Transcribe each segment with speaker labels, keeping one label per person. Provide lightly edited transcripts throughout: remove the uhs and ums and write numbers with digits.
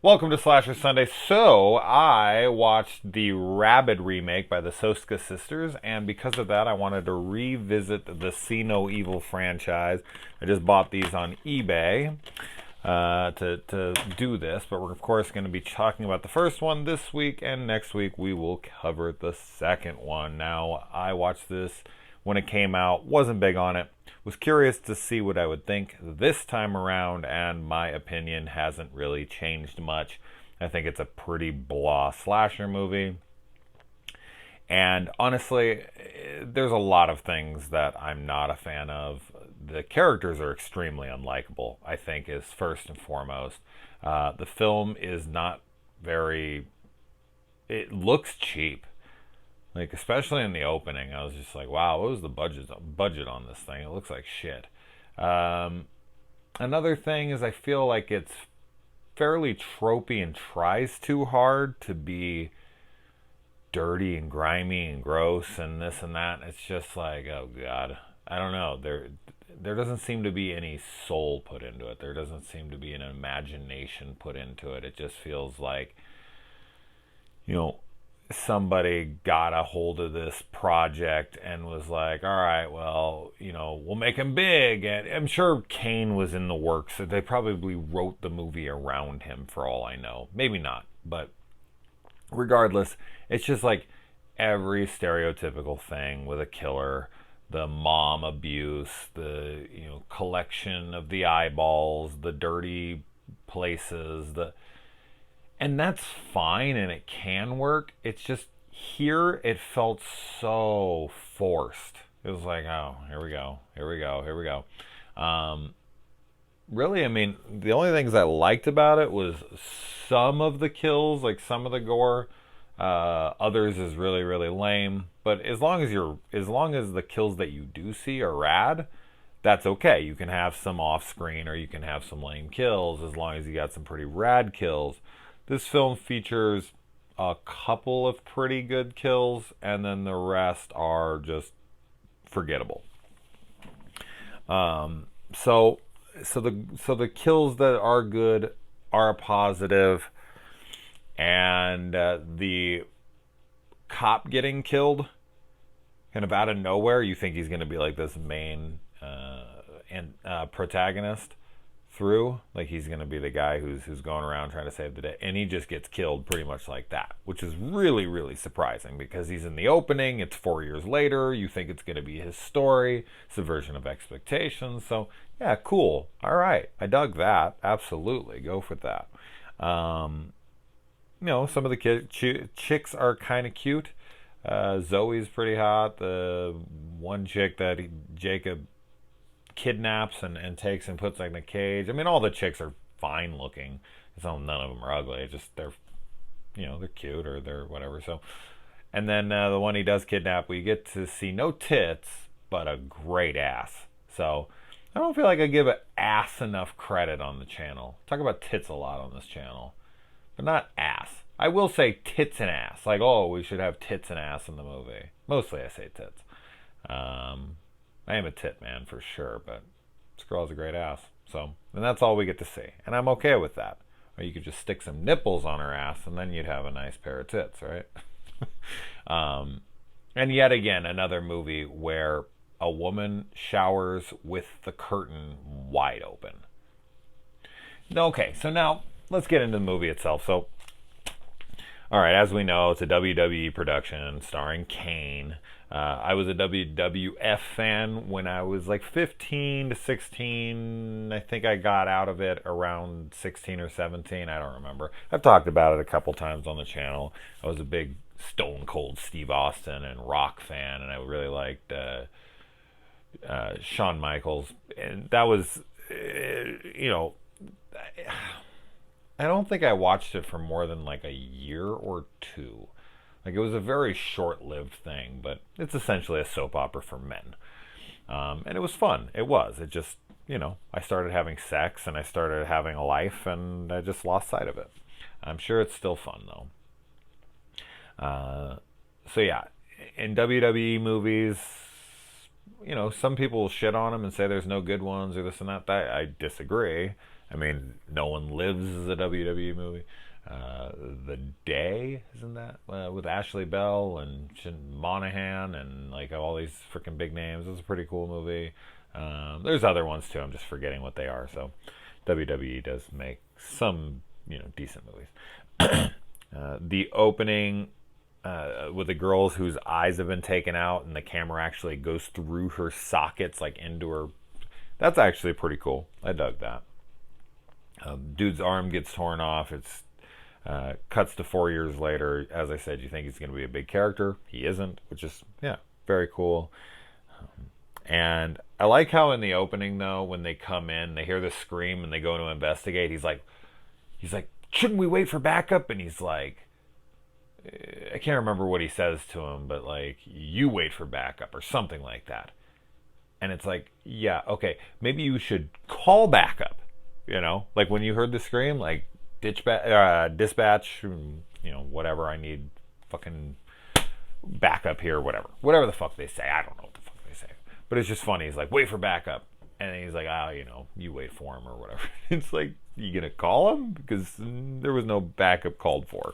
Speaker 1: Welcome to Slasher Sunday. So, I watched the Rabid remake by the Soska sisters, and because of that, I wanted to revisit the See No Evil franchise. I just bought these on eBay to do this, but we're, of course, going to be talking about the first one this week, and next week we will cover the second one. Now, I watched this when it came out, wasn't big on it. Was curious to see what I would think this time around, and my opinion hasn't really changed much. I think it's a pretty blah slasher movie. And honestly, there's a lot of things that I'm not a fan of. The characters are extremely unlikable, I think, is first and foremost. The film is not very. It looks cheap. Like, especially in the opening, I was just like, wow, what was the budget on this thing? It looks like shit. Um, Another thing is I feel like it's fairly tropey and tries too hard to be dirty and grimy and gross and this and that. It's just like, oh god, I don't know. There doesn't seem to be any soul put into it. There doesn't seem to be an imagination put into it. It just feels like, you know, somebody got a hold of this project and was like, all right, well, we'll make him big. And I'm sure Kane was in the works. So they probably wrote the movie around him for all I know. Maybe not. But regardless, it's just like every stereotypical thing with a killer. The mom abuse, the collection of the eyeballs, the dirty places, the and that's fine and it can work. It's just here it felt so forced. It was like, oh, here we go, here we go, here we go. Um, Really, I mean, the only things I liked about it was some of the kills, like some of the gore. Others is really, really lame. But as long as the kills that you do see are rad, that's okay. You can have some off screen or you can have some lame kills as long as you got some pretty rad kills. This film features a couple of pretty good kills, and then the rest are just forgettable. Um, so so the kills that are good are a positive, and the cop getting killed kind of out of nowhere. You think he's going to be like this main and protagonist through, like he's going to be the guy who's going around trying to save the day, and he just gets killed pretty much like that, which is really really surprising because he's in the opening. It's 4 years later. You think it's going to be his story, subversion of expectations. So yeah, cool. All right, I dug that. Absolutely, go for that. Um, some of the chicks are kind of cute. Zoe's pretty hot. The one chick that Jacob kidnaps and takes and puts like in a cage. I mean, all the chicks are fine looking. So none of them are ugly. It's just they're cute or they're whatever. So, and then the one he does kidnap, we get to see no tits but a great ass. So I don't feel like I give an ass enough credit on the channel. Talk about tits a lot on this channel, but not ass. I will say tits and ass. Like, oh, we should have tits and ass in the movie. Mostly I say tits. Um, I am a tit man for sure, but this girl has a great ass. So, and that's all we get to see. And I'm okay with that. Or you could just stick some nipples on her ass and then you'd have a nice pair of tits, right? um, and yet again, another movie where a woman showers with the curtain wide open. Okay, so now let's get into the movie itself. So, all right, as we know, it's a WWE production starring Kane. I was a WWF fan when I was like 15 to 16. I think I got out of it around 16 or 17. I don't remember. I've talked about it a couple times on the channel. I was a big Stone Cold Steve Austin and Rock fan, and I really liked Shawn Michaels. And that was, you know, I don't think I watched it for more than like a year or two. Like it was a very short-lived thing, but it's essentially a soap opera for men, and it was fun. It was. It just, I started having sex and I started having a life, and I just lost sight of it. I'm sure it's still fun though. Uh, so yeah, in WWE movies, some people will shit on them and say there's no good ones or this and that. I disagree. I mean, No One Lives is a WWE movie. The Day, isn't that with Ashley Bell and Monahan and like all these freaking big names? It's a pretty cool movie. There's other ones too. I'm just forgetting what they are. So WWE does make some decent movies. The opening with the girls whose eyes have been taken out and the camera actually goes through her sockets like into her. That's actually pretty cool. I dug that. Dude's arm gets torn off. It's cuts to 4 years later. As I said, you think he's going to be a big character. He isn't, which is, very cool. And I like how in the opening, though, when they come in, they hear the scream and they go to investigate. He's like, shouldn't we wait for backup? And he's like, I can't remember what he says to him, but like, you wait for backup or something like that. And it's like, yeah, okay, maybe you should call backup. Like when you heard the scream, like dispatch, whatever, I need fucking backup here, whatever the fuck they say. I don't know what the fuck they say, but it's just funny. He's like, wait for backup, and then he's like, you wait for him or whatever. It's like, you gonna call him because there was no backup called for.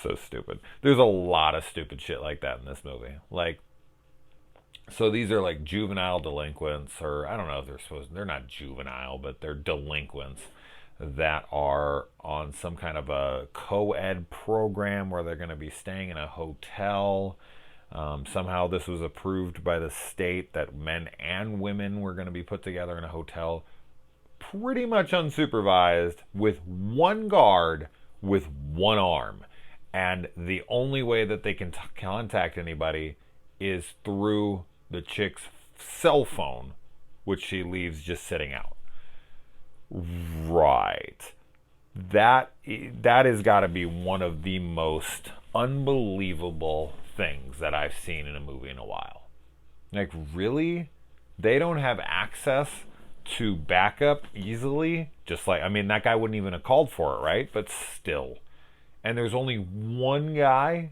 Speaker 1: So stupid. There's a lot of stupid shit like that in this movie. Like, so these are like juvenile delinquents, or I don't know if they're not juvenile, but they're delinquents that are on some kind of a co-ed program where they're going to be staying in a hotel. Somehow this was approved by the state that men and women were going to be put together in a hotel, pretty much unsupervised, with one guard with one arm. And the only way that they can contact anybody is through the chick's cell phone, which she leaves just sitting out. Right. That has got to be one of the most unbelievable things that I've seen in a movie in a while. Like, really? They don't have access to backup easily? Just like, I mean, that guy wouldn't even have called for it, right? But still. And there's only one guy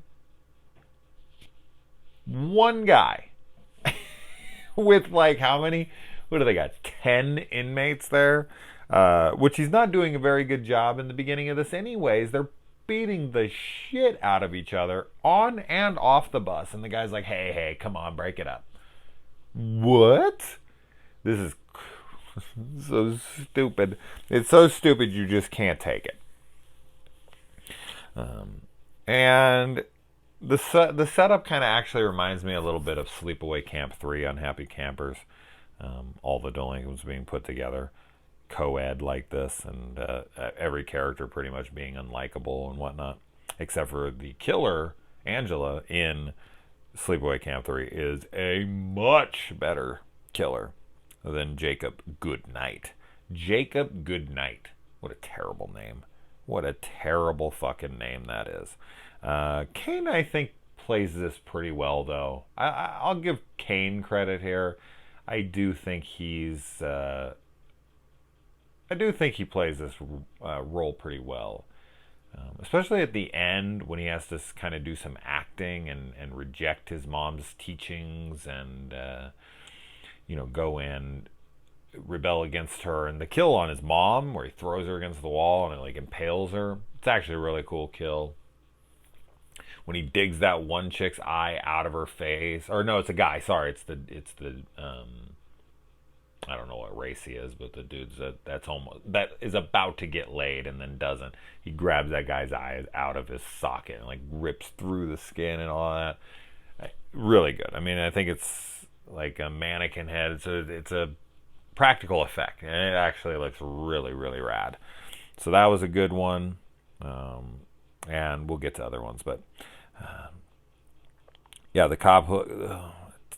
Speaker 1: with like how many? What do they got? 10 inmates there, which he's not doing a very good job in the beginning of this. Anyways, they're beating the shit out of each other on and off the bus, and the guy's like, "Hey, come on, break it up." What? This is so stupid. It's so stupid you just can't take it. And the setup kind of actually reminds me a little bit of Sleepaway Camp 3, Unhappy Campers. All the delinquents being put together, co-ed like this, and every character pretty much being unlikable and whatnot, except for the killer, Angela, in Sleepaway Camp 3 is a much better killer than Jacob Goodnight. Jacob Goodnight. What a terrible name. What a terrible fucking name that is. Kane, I think, plays this pretty well, though. I'll give Kane credit here. I do think he plays this role pretty well. Especially at the end when he has to kind of do some acting and reject his mom's teachings and, go in, rebel against her, and the kill on his mom where he throws her against the wall and it like impales her. It's actually a really cool kill. When he digs that one chick's eye out of her face, or no, it's a guy. Sorry, it's the I don't know what race he is, but the dude's that is about to get laid and then doesn't. He grabs that guy's eyes out of his socket and like rips through the skin and all that. Really good. I mean, I think it's like a mannequin head, so it's a practical effect, and it actually looks really, really rad. So that was a good one, and we'll get to other ones, but the cop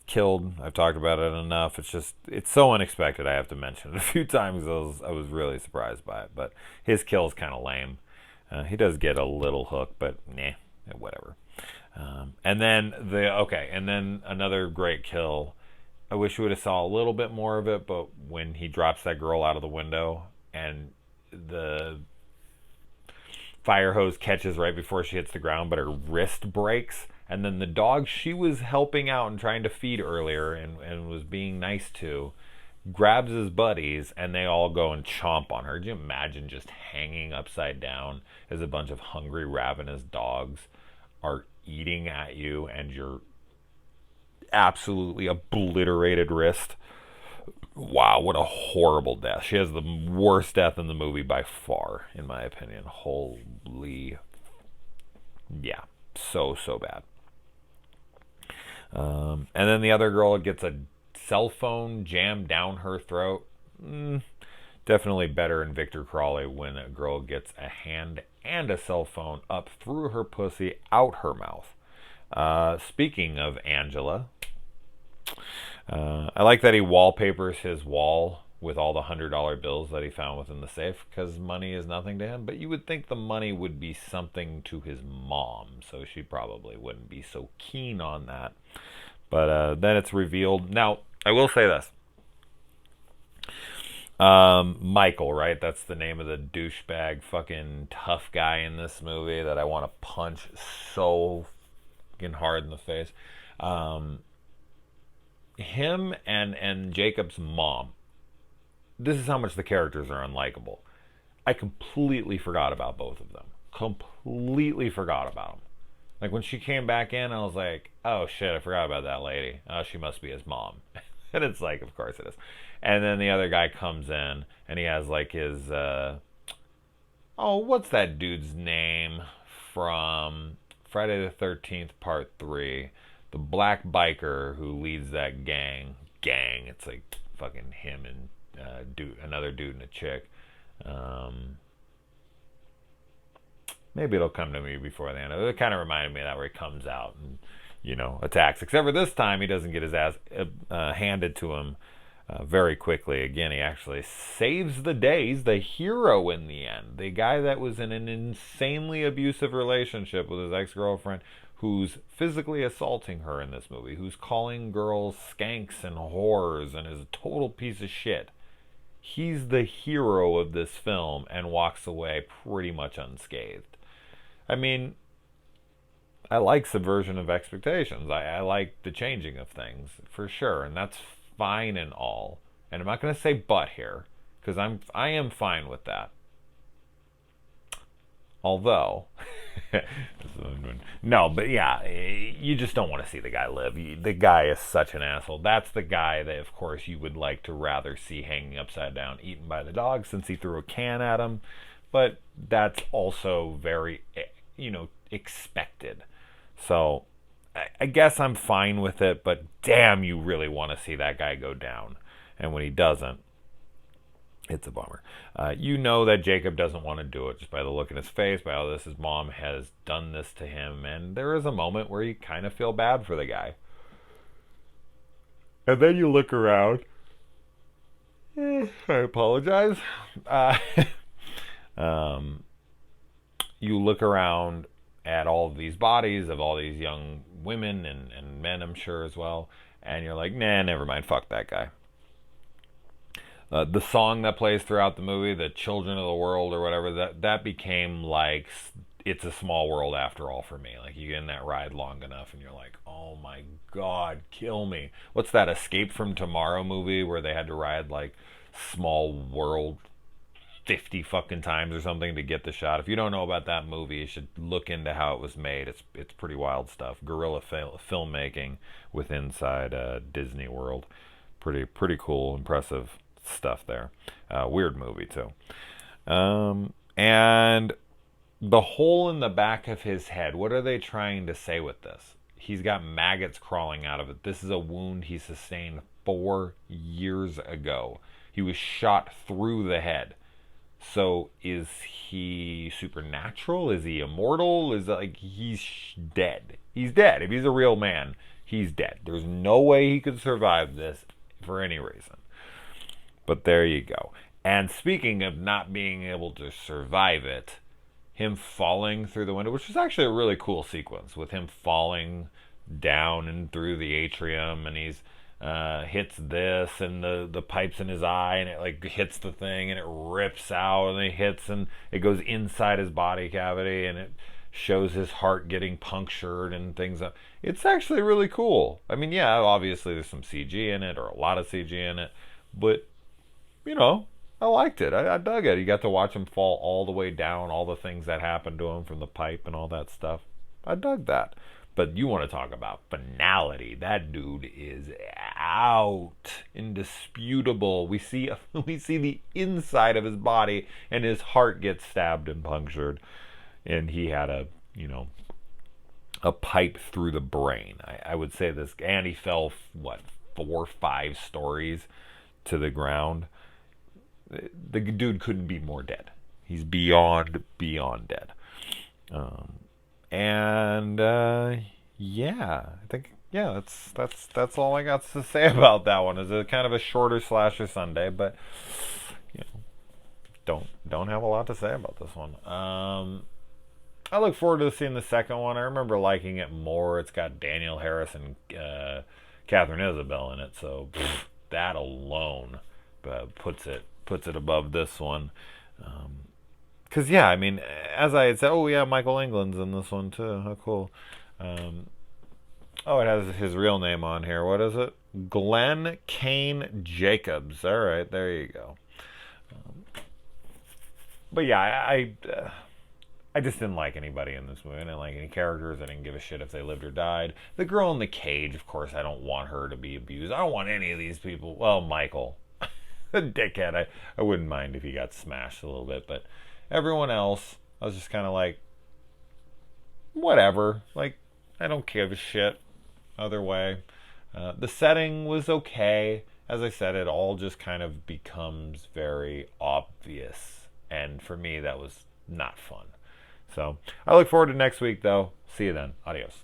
Speaker 1: killed. I've talked about it enough. It's so unexpected. I have to mention it a few times. I was really surprised by it, but his kill is kind of lame. He does get a little hook, but whatever. And then another great kill. I wish we would have saw a little bit more of it, but when he drops that girl out of the window and the fire hose catches right before she hits the ground, but her wrist breaks, and then the dog she was helping out and trying to feed earlier and was being nice to grabs his buddies, and they all go and chomp on her. Could you imagine just hanging upside down as a bunch of hungry, ravenous dogs are eating at you and your absolutely obliterated wrist? Wow, what a horrible death. She has the worst death in the movie by far, in my opinion. Holy. Yeah, so bad. And then the other girl gets a cell phone jammed down her throat. Definitely better in Victor Crawley when a girl gets a hand and a cell phone up through her pussy, out her mouth. Speaking of Angela, I like that he wallpapers his wall with all the $100 bills that he found within the safe, because money is nothing to him. But you would think the money would be something to his mom, so she probably wouldn't be so keen on that. But then it's revealed. Now, I will say this. Michael, right? That's the name of the douchebag fucking tough guy in this movie that I want to punch so fucking hard in the face. Him and Jacob's mom. This is how much the characters are unlikable. I completely forgot about both of them. Completely forgot about them. Like when she came back in, I was like, oh shit, I forgot about that lady. Oh, she must be his mom. And it's like, of course it is. And then the other guy comes in and he has like his, what's that dude's name from Friday the 13th Part 3? The black biker who leads that gang. It's like fucking him and another dude and a chick. Maybe it'll come to me before the end. It kind of reminded me of that, where he comes out and, attacks. Except for this time, he doesn't get his ass handed to him very quickly. Again, he actually saves the day. He's the hero in the end. The guy that was in an insanely abusive relationship with his ex-girlfriend, who's physically assaulting her in this movie, who's calling girls skanks and whores and is a total piece of shit. He's the hero of this film and walks away pretty much unscathed. I mean, I like subversion of expectations. I like the changing of things, for sure, and that's fine and all. And I'm not going to say but here, because I am fine with that. Although, no, but yeah, you just don't want to see the guy live. The guy is such an asshole. That's the guy that, of course, you would like to rather see hanging upside down, eaten by the dog, since he threw a can at him. But that's also very, expected. So, I guess I'm fine with it, but damn, you really want to see that guy go down. And when he doesn't, it's a bummer. You know that Jacob doesn't want to do it just by the look in his face, by all this. His mom has done this to him, and there is a moment where you kind of feel bad for the guy. And then you look around. I apologize. You look around at all of these bodies of all these young women and men, I'm sure, as well, and you're like, nah, never mind, fuck that guy. The song that plays throughout the movie, the Children of the World or whatever, that became like It's a Small World after all for me. Like, you get in that ride long enough and you're like, oh my god, kill me. What's that Escape from Tomorrow movie where they had to ride like Small World 50 fucking times or something to get the shot? If you don't know about that movie, you should look into how it was made. It's pretty wild stuff. Guerrilla filmmaking with inside Disney World. Pretty cool, impressive stuff there. Weird movie too. And the hole in the back of his head, what are they trying to say with this? He's got maggots crawling out of it. This is a wound he sustained 4 years ago. He was shot through the head. So is he supernatural? Is he immortal? Is that like he's dead? He's dead. If he's a real man, he's dead. There's no way he could survive this for any reason. But there you go. And speaking of not being able to survive it, him falling through the window, which is actually a really cool sequence, with him falling down and through the atrium, and he's hits this, and the pipe's in his eye, and it like hits the thing, and it rips out, and it hits, and it goes inside his body cavity, and it shows his heart getting punctured and things. It's actually really cool. I mean, yeah, obviously there's some CG in it, or a lot of CG in it, but you know, I liked it. I dug it. You got to watch him fall all the way down, all the things that happened to him from the pipe and all that stuff. I dug that. But you want to talk about finality? That dude is out, indisputable. We see the inside of his body, and his heart gets stabbed and punctured, and he had a pipe through the brain. I would say this, and he fell what 4 or 5 stories to the ground. The dude couldn't be more dead. He's beyond dead. And yeah, I think that's all I got to say about that one. It's a kind of a shorter slasher Sunday, but you know, don't have a lot to say about this one. I look forward to seeing the second one. I remember liking it more. It's got Daniel Harris and Catherine Isabel in it, so that alone puts it above this one. Because yeah, I mean, as I had said, oh yeah, Michael England's in this one too. How cool. Oh, it has his real name on here. What is it? Glenn Kane Jacobs. All right, there you go. But yeah, I just didn't like anybody in this movie. I didn't like any characters. I didn't give a shit if they lived or died. The girl in the cage, of course, I don't want her to be abused. I don't want any of these people. Well, Michael, a dickhead. I wouldn't mind if he got smashed a little bit, but everyone else, I was just kind of like, whatever. Like, I don't give a shit other way. The setting was okay. As I said, it all just kind of becomes very obvious. And for me, that was not fun. So I look forward to next week, though. See you then. Adios.